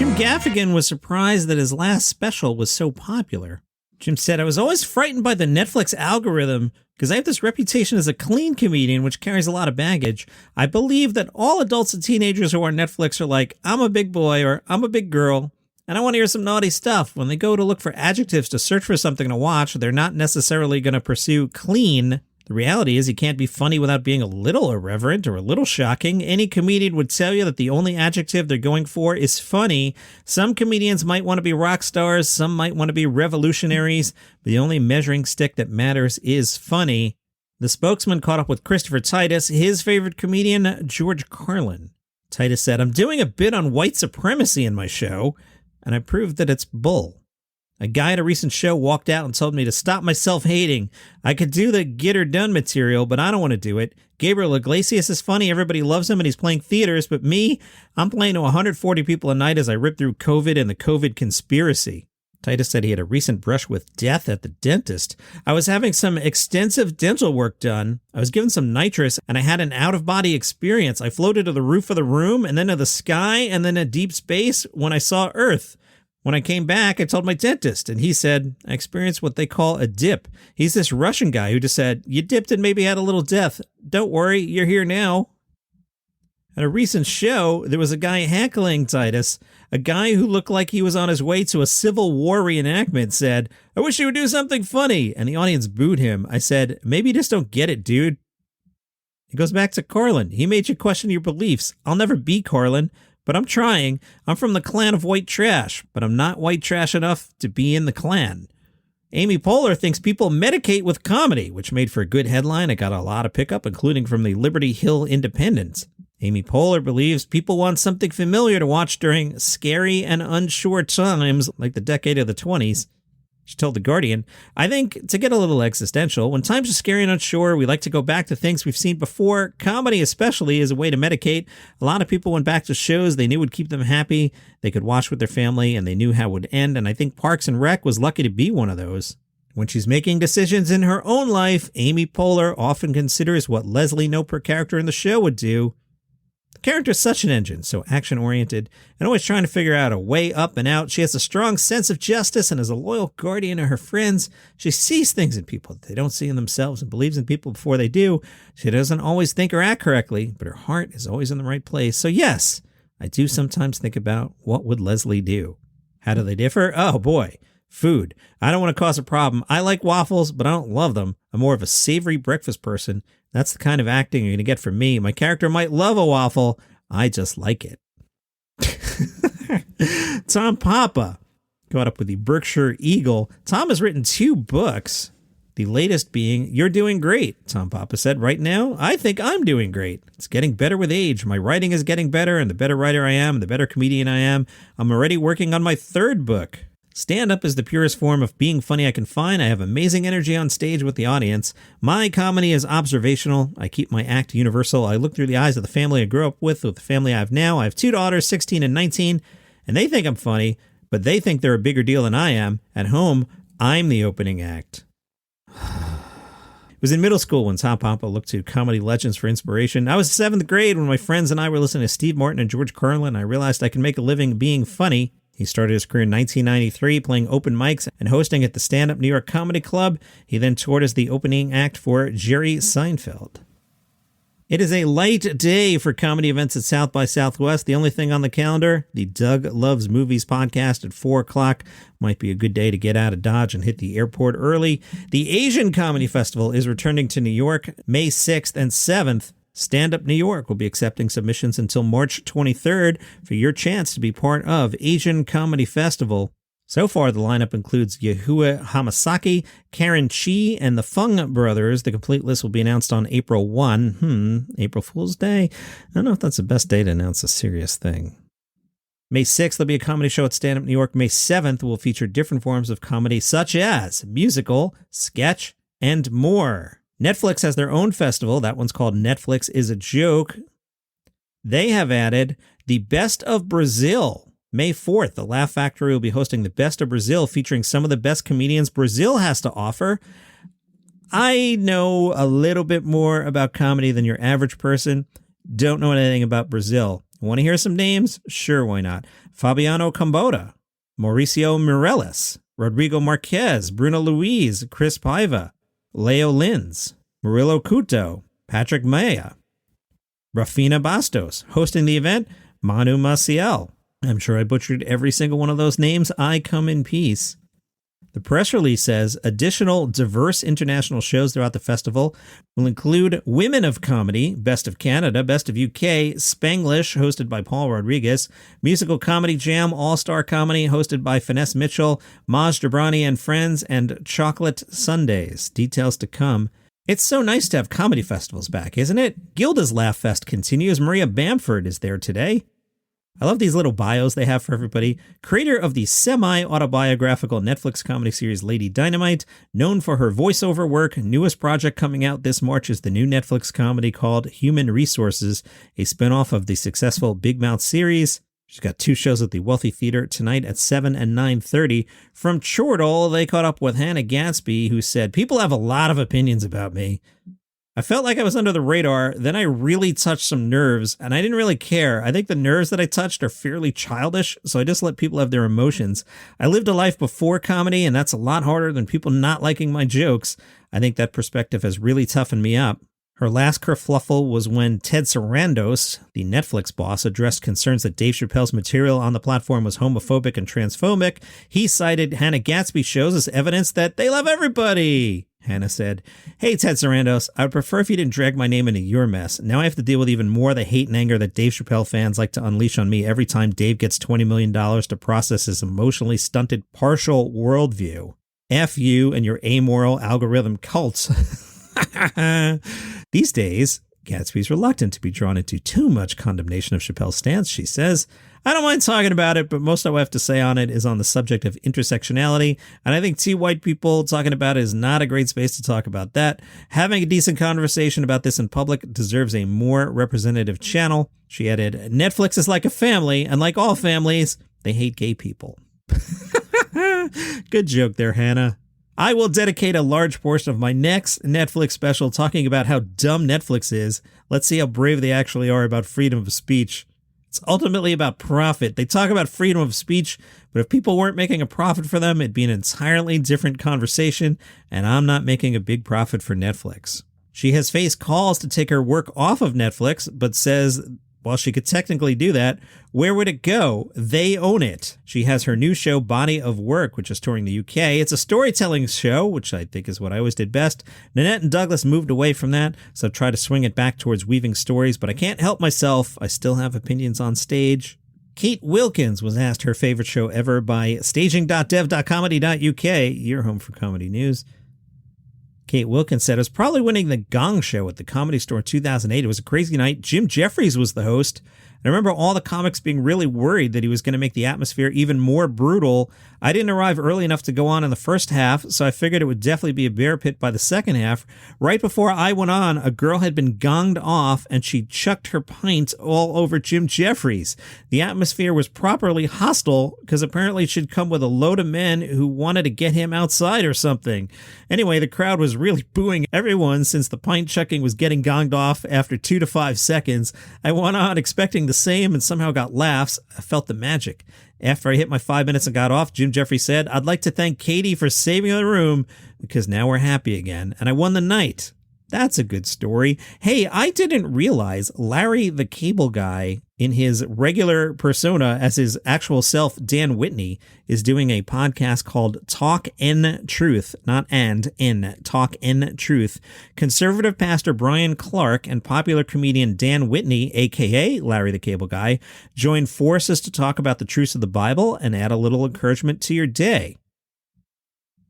Jim Gaffigan was surprised that his last special was so popular. Jim said, "I was always frightened by the Netflix algorithm because I have this reputation as a clean comedian, which carries a lot of baggage. I believe that all adults and teenagers who are on Netflix are like, I'm a big boy or I'm a big girl, and I want to hear some naughty stuff. When they go to look for adjectives to search for something to watch, they're not necessarily going to pursue clean. The reality is you can't be funny without being a little irreverent or a little shocking. Any comedian would tell you that the only adjective they're going for is funny. Some comedians might want to be rock stars, some might want to be revolutionaries, but the only measuring stick that matters is funny." The spokesman caught up with Christopher Titus, his favorite comedian, George Carlin. Titus said, "I'm doing a bit on white supremacy in my show, and I proved that it's bull. A guy at a recent show walked out and told me to stop my self-hating. I could do the get her done material, but I don't want to do it. Gabriel Iglesias is funny, everybody loves him, and he's playing theaters, but me, I'm playing to 140 people a night as I rip through COVID and the COVID conspiracy." Titus said he had a recent brush with death at the dentist. "I was having some extensive dental work done. I was given some nitrous, and I had an out-of-body experience. I floated to the roof of the room, and then to the sky, and then to deep space when I saw Earth. When I came back, I told my dentist, and he said, I experienced what they call a dip. He's this Russian guy who just said, you dipped and maybe had a little death. Don't worry, you're here now." At a recent show, there was a guy heckling Titus. A guy who looked like he was on his way to a Civil War reenactment said, "I wish you would do something funny," and the audience booed him. I said, "Maybe you just don't get it, dude." It goes back to Carlin. He made you question your beliefs. I'll never be Carlin, but I'm trying. I'm from the clan of white trash, but I'm not white trash enough to be in the clan. Amy Poehler thinks people medicate with comedy, which made for a good headline. It got a lot of pickup, including from the Liberty Hill Independent. Amy Poehler believes people want something familiar to watch during scary and unsure times like the decade of the 20s. She told The Guardian, "I think, to get a little existential, when times are scary and unsure, we like to go back to things we've seen before. Comedy especially is a way to medicate. A lot of people went back to shows they knew would keep them happy, they could watch with their family, and they knew how it would end, and I think Parks and Rec was lucky to be one of those." When she's making decisions in her own life, Amy Poehler often considers what Leslie Knope, her character in the show, would do. The character is such an engine, so action-oriented, and always trying to figure out a way up and out. She has a strong sense of justice and is a loyal guardian of her friends. She sees things in people that they don't see in themselves and believes in people before they do. She doesn't always think or act correctly, but her heart is always in the right place. So yes, I do sometimes think about what would Leslie do. How do they differ? Oh boy. Food. I don't want to cause a problem. I like waffles, but I don't love them. I'm more of a savory breakfast person. That's the kind of acting you're going to get from me. My character might love a waffle. I just like it. Tom Papa caught up with the Berkshire Eagle. Tom has written 2 books, the latest being You're Doing Great. Tom Papa said, "Right now, I think I'm doing great. It's getting better with age. My writing is getting better, and the better writer I am, the better comedian I am. I'm already working on my 3rd book. Stand-up is the purest form of being funny I can find. I have amazing energy on stage with the audience. My comedy is observational. I keep my act universal. I look through the eyes of the family I grew up with the family I have now. I have 2 daughters, 16 and 19, and they think I'm funny, but they think they're a bigger deal than I am. At home, I'm the opening act." It was in middle school when Tom Papa looked to comedy legends for inspiration. I was 7th grade when my friends and I were listening to Steve Martin and George Carlin. I realized I could make a living being funny. He started his career in 1993 playing open mics and hosting at the Stand Up New York Comedy Club. He then toured as the opening act for Jerry Seinfeld. It is a light day for comedy events at South by Southwest. The only thing on the calendar, the Doug Loves Movies podcast at 4 o'clock. Might be a good day to get out of Dodge and hit the airport early. The Asian Comedy Festival is returning to New York May 6th and 7th. Stand Up New York will be accepting submissions until March 23rd for your chance to be part of Asian Comedy Festival. So far, the lineup includes Yahua Hamasaki, Karen Chi, and the Fung Brothers. The complete list will be announced on April 1. April Fool's Day? I don't know if that's the best day to announce a serious thing. May 6th, there'll be a comedy show at Stand Up New York. May 7th will feature different forms of comedy such as musical, sketch, and more. Netflix has their own festival. That one's called Netflix is a Joke. They have added the Best of Brazil. May 4th, the Laugh Factory will be hosting the Best of Brazil, featuring some of the best comedians Brazil has to offer. I know a little bit more about comedy than your average person. Don't know anything about Brazil. Want to hear some names? Sure, why not? Fabiano Camboda, Mauricio Mireles, Rodrigo Marquez, Bruno Luis, Chris Paiva, Leo Lins, Murillo Couto, Patrick Maya, Rafina Bastos. Hosting the event, Manu Maciel. I'm sure I butchered every single one of those names. I come in peace. The press release says additional diverse international shows throughout the festival will include Women of Comedy, Best of Canada, Best of UK, Spanglish, hosted by Paul Rodriguez, Musical Comedy Jam, All-Star Comedy, hosted by Finesse Mitchell, Maj Jabrani and Friends, and Chocolate Sundays. Details to come. It's so nice to have comedy festivals back, isn't it? Gilda's Laugh Fest continues. Maria Bamford is there today. I love these little bios they have for everybody. Creator of the semi-autobiographical Netflix comedy series Lady Dynamite, known for her voiceover work, newest project coming out this March is the new Netflix comedy called Human Resources, a spinoff of the successful Big Mouth series. She's got 2 shows at the Wealthy Theater tonight at 7 and 9:30. From Chortle, they caught up with Hannah Gadsby, who said, "People have a lot of opinions about me. I felt like I was under the radar, then I really touched some nerves, and I didn't really care. I think the nerves that I touched are fairly childish, so I just let people have their emotions. I lived a life before comedy, and that's a lot harder than people not liking my jokes. I think that perspective has really toughened me up." Her last kerfluffle was when Ted Sarandos, the Netflix boss, addressed concerns that Dave Chappelle's material on the platform was homophobic and transphobic. He cited Hannah Gadsby shows as evidence that they love everybody. Hannah said, "Hey, Ted Sarandos, I would prefer if you didn't drag my name into your mess. Now I have to deal with even more of the hate and anger that Dave Chappelle fans like to unleash on me every time Dave gets $20 million to process his emotionally stunted partial worldview. F you and your amoral algorithm cults." These days, Gadsby's reluctant to be drawn into too much condemnation of Chappelle's stance. She says, "I don't mind talking about it, but most I have to say on it is on the subject of intersectionality, and I think 2 white people talking about it is not a great space to talk about that. Having a decent conversation about this in public deserves a more representative channel." She added, "Netflix is like a family, and like all families, they hate gay people." Good joke there, Hannah. I will dedicate a large portion of my next Netflix special talking about how dumb Netflix is. Let's see how brave they actually are about freedom of speech. It's ultimately about profit. They talk about freedom of speech, but if people weren't making a profit for them, it'd be an entirely different conversation, and I'm not making a big profit for Netflix. She has faced calls to take her work off of Netflix, but says while she could technically do that, where would it go? They own it. She has her new show, Body of Work, which is touring the UK. It's a storytelling show, which I think is what I always did best. Nanette and Douglas moved away from that, so I've tried to swing it back towards weaving stories, but I can't help myself. I still have opinions on stage. Kate Wilkins was asked her favorite show ever by staging.dev.comedy.uk, your home for comedy news. Kate Wilkins said, "I was probably winning the Gong Show at the Comedy Store in 2008. It was a crazy night. Jim Jeffries was the host. I remember all the comics being really worried that he was going to make the atmosphere even more brutal. I didn't arrive early enough to go on in the first half, so I figured it would definitely be a bear pit by the second half. Right before I went on, a girl had been gonged off, and she chucked her pint all over Jim Jeffries. The atmosphere was properly hostile, because apparently she'd come with a load of men who wanted to get him outside or something. Anyway, the crowd was really booing everyone since the pint chucking was getting gonged off after 2 to 5 seconds. I went on expecting the same and somehow got laughs. I felt the magic. After I hit my 5 minutes and got off, Jim Jeffries said, "I'd like to thank Katie for saving the room because now we're happy again, and I won the night." That's a good story. Hey, I didn't realize Larry the Cable Guy, in his regular persona as his actual self, Dan Whitney, is doing a podcast called Talk N Truth, not and, N, Talk N Truth. Conservative pastor Brian Clark and popular comedian Dan Whitney, a.k.a. Larry the Cable Guy, join forces to talk about the truths of the Bible and add a little encouragement to your day.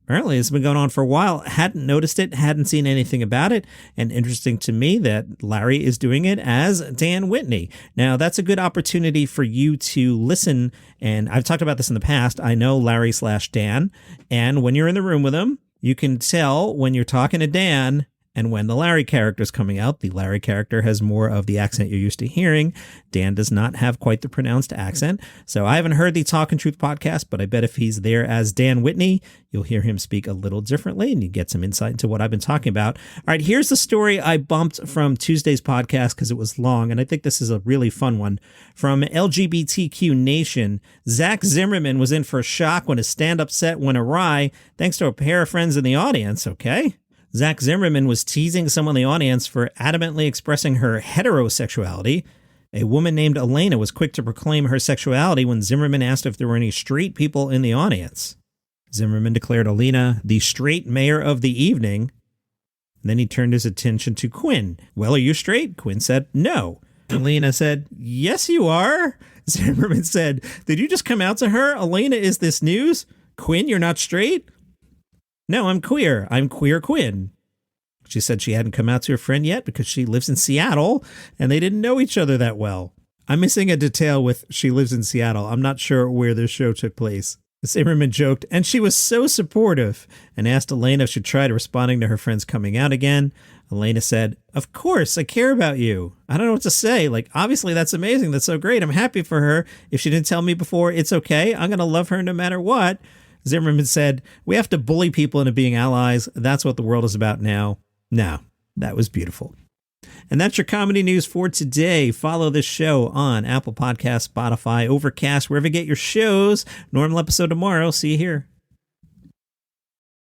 Apparently, it's been going on for a while. Hadn't noticed it, hadn't seen anything about it. And interesting to me that Larry is doing it as Dan Whitney. Now, that's a good opportunity for you to listen. And I've talked about this in the past. I know Larry/Dan. And when you're in the room with him, you can tell when you're talking to Dan And when the Larry character is coming out, the Larry character has more of the accent you're used to hearing. Dan does not have quite the pronounced accent. So I haven't heard the Talkin' Truth podcast, but I bet if he's there as Dan Whitney, you'll hear him speak a little differently and you get some insight into what I've been talking about. All right, here's the story I bumped from Tuesday's podcast because it was long, and I think this is a really fun one. From LGBTQ Nation, Zach Zimmerman was in for a shock when his stand-up set went awry thanks to a pair of friends in the audience, okay? Zach Zimmerman was teasing someone in the audience for adamantly expressing her heterosexuality. A woman named Elena was quick to proclaim her sexuality when Zimmerman asked if there were any straight people in the audience. Zimmerman declared Elena the straight mayor of the evening. Then he turned his attention to Quinn. Well, are you straight? Quinn said, no. Elena said, yes, you are. Zimmerman said, did you just come out to her? Elena, is this news? Quinn, you're not straight? No, I'm queer. I'm Queer Quinn. She said she hadn't come out to her friend yet because she lives in Seattle and they didn't know each other that well. I'm missing a detail with she lives in Seattle. I'm not sure where this show took place. Zimmerman joked, and she was so supportive, and asked Elena if she'd tried responding to her friends coming out again. Elena said, of course, I care about you. I don't know what to say. Like, obviously, that's amazing. That's so great. I'm happy for her. If she didn't tell me before, it's okay. I'm going to love her no matter what. Zimmerman said, we have to bully people into being allies. That's what the world is about now. No, that was beautiful. And that's your comedy news for today. Follow this show on Apple Podcasts, Spotify, Overcast, wherever you get your shows. Normal episode tomorrow. See you here.